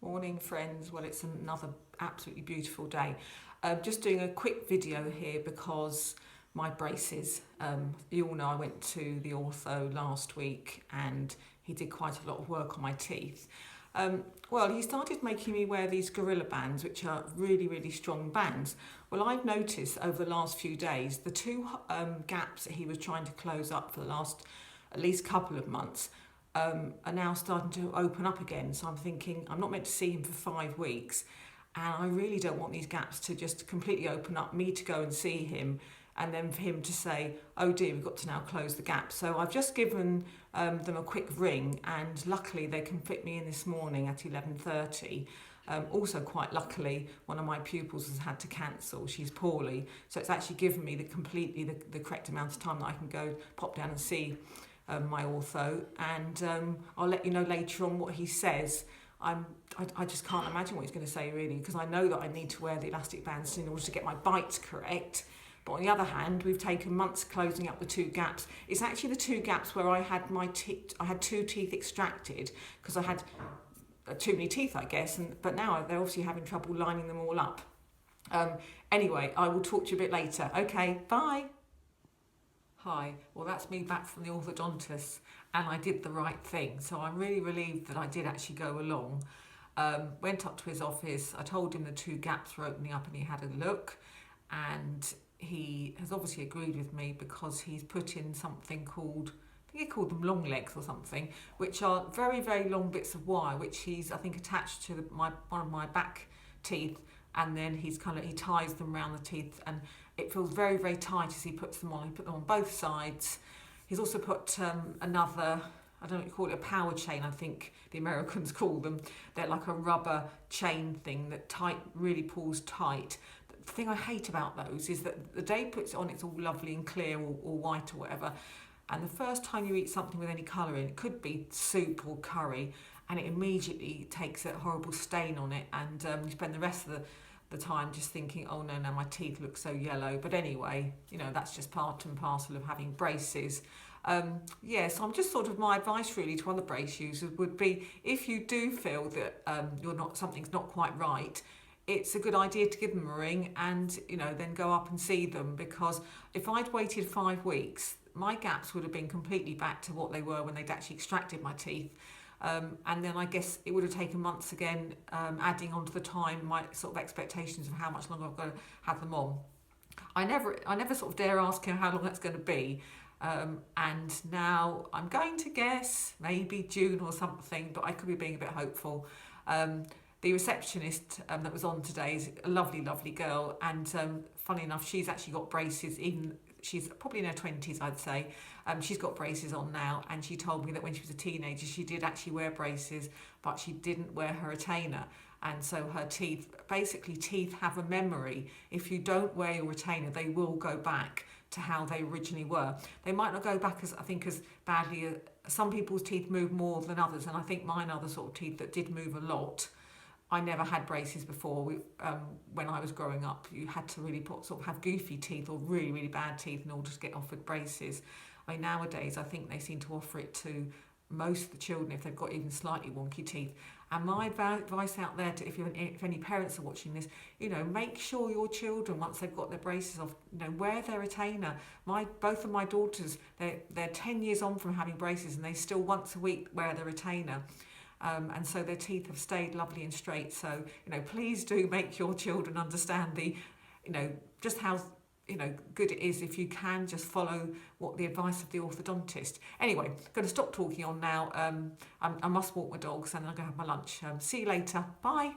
Morning friends, well it's another absolutely beautiful day. Just doing a quick video here because my braces, you all know I went to the ortho last week and he did quite a lot of work on my teeth. Well, he started making me wear these gorilla bands, which are really strong bands. Well, I've noticed over the last few days, the two gaps that he was trying to close up for the last at least couple of months are now starting to open up again. So I'm thinking I'm not meant to see him for 5 weeks, and I really don't want these gaps to just completely open up, me to go and see him, and then for him to say, oh dear, we've got to now close the gap. So I've just given them a quick ring, and luckily they can fit me in this morning at 11:30. Also quite luckily, one of my pupils has had to cancel, she's poorly, so it's actually given me the correct amount of time that I can go pop down and see my ortho, and I'll let you know later on what he says. I just can't imagine what he's going to say really, because I know that I need to wear the elastic bands in order to get my bites correct. But on the other hand, we've taken months closing up the two gaps. It's actually the two gaps where I had I had 2 teeth extracted because I had too many teeth, I guess, but now they're obviously having trouble lining them all up. Anyway, I will talk to you a bit later. Okay, bye. Hi, well that's me back from the orthodontist, and I did the right thing, so I'm really relieved that I did actually go along. Went up to his office, I told him the 2 gaps were opening up and he had a look, and he has obviously agreed with me because he's put in something called, I think he called them long legs or something, which are very long bits of wire which he's, I think, attached to one of my back teeth, and then he ties them around the teeth, and it feels very tight as he puts them on. He put them on both sides. He's also put another, I don't know what you call it, a power chain, I think the Americans call them. They're like a rubber chain thing that really pulls tight. The thing I hate about those is that the day he puts it on, it's all lovely and clear or white or whatever, and the first time you eat something with any colour in, it could be soup or curry, and it immediately takes a horrible stain on it, and you spend the rest of the time just thinking, oh no, my teeth look so yellow. But anyway, you know, that's just part and parcel of having braces. Yeah, so I'm just my advice really to other brace users would be, if you do feel that something's not quite right, it's a good idea to give them a ring and, you know, then go up and see them, because if I'd waited 5 weeks, my gaps would have been completely back to what they were when they'd actually extracted my teeth. And then I guess it would have taken months again, adding on to the time my sort of expectations of how much longer I've got to have them on. I never sort of dare ask him how long that's going to be, and now I'm going to guess maybe June or something, but I could be being a bit hopeful. The receptionist that was on today is a lovely girl, and funny enough, she's actually got braces. She's probably in her 20s, I'd say. She's got braces on now, and she told me that when she was a teenager, she did actually wear braces, but she didn't wear her retainer. And so her teeth have a memory. If you don't wear your retainer, they will go back to how they originally were. They might not go back as badly. Some people's teeth move more than others, and I think mine are the sort of teeth that did move a lot. I never had braces before. When I was growing up, you had to really have goofy teeth or really bad teeth in order to get offered braces. I mean, nowadays, I think they seem to offer it to most of the children if they've got even slightly wonky teeth. And my advice out there, if any parents are watching this, you know, make sure your children, once they've got their braces off, you know, wear their retainer. Both of my daughters, they're 10 years on from having braces, and they still once a week wear their retainer. And so their teeth have stayed lovely and straight. So, you know, please do make your children understand just how, you know, good it is if you can just follow the advice of the orthodontist. Anyway, I'm going to stop talking on now. I must walk my dogs and I'm going to have my lunch. See you later. Bye.